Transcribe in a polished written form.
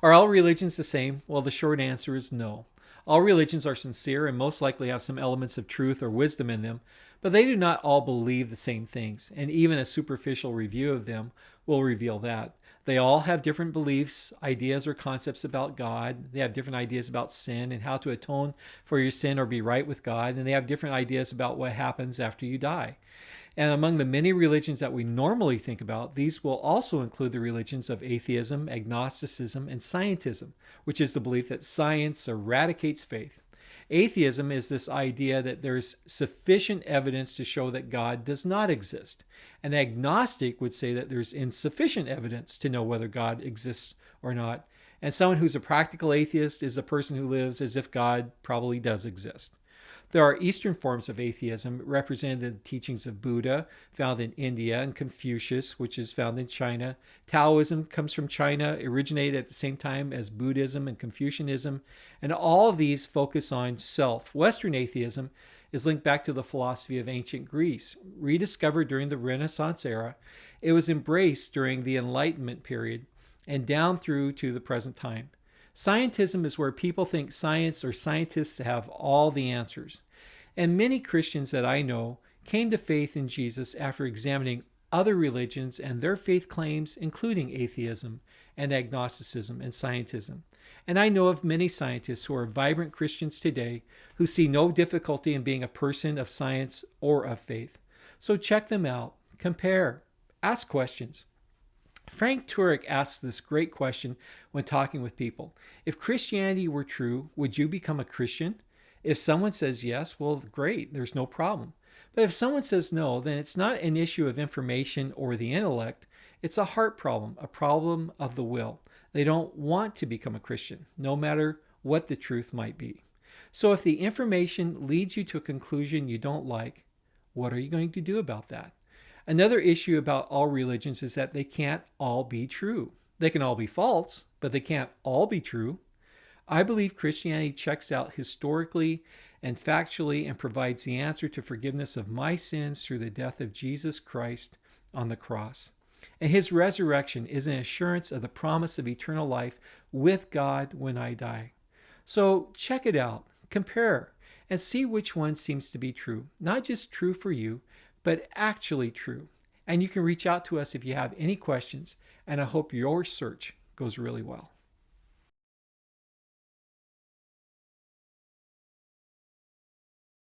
Are all religions the same? Well, the short answer is no. All religions are sincere and most likely have some elements of truth or wisdom in them, but they do not all believe the same things, and even a superficial review of them will reveal that. They all have different beliefs, ideas, or concepts about God. They have different ideas about sin and how to atone for your sin or be right with God, and they have different ideas about what happens after you die. And among the many religions that we normally think about, these will also include the religions of atheism, agnosticism, and scientism, which is the belief that science eradicates faith. Atheism is this idea that there's sufficient evidence to show that God does not exist. An agnostic would say that there's insufficient evidence to know whether God exists or not. And someone who's a practical atheist is a person who lives as if God probably does exist. There are Eastern forms of atheism represented in the teachings of Buddha, found in India, and Confucius, which is found in China. Taoism comes from China, originated at the same time as Buddhism and Confucianism, and all of these focus on self. Western atheism is linked back to the philosophy of ancient Greece. Rediscovered during the Renaissance era, it was embraced during the Enlightenment period and down through to the present time. Scientism is where people think science or scientists have all the answers. And many Christians that I know came to faith in Jesus after examining other religions and their faith claims, including atheism and agnosticism and scientism. And I know of many scientists who are vibrant Christians today who see no difficulty in being a person of science or of faith. So check them out, compare, ask questions. Frank Turek asks this great question when talking with people. If Christianity were true, would you become a Christian? If someone says yes, well, great, there's no problem. But if someone says no, then it's not an issue of information or the intellect. It's a heart problem, a problem of the will. They don't want to become a Christian, no matter what the truth might be. So if the information leads you to a conclusion you don't like, what are you going to do about that? Another issue about all religions is that they can't all be true. They can all be false, but they can't all be true. I believe Christianity checks out historically and factually and provides the answer to forgiveness of my sins through the death of Jesus Christ on the cross. And his resurrection is an assurance of the promise of eternal life with God when I die. So check it out, compare, and see which one seems to be true. Not just true for you, but actually true. And you can reach out to us if you have any questions, and I hope your search goes really well.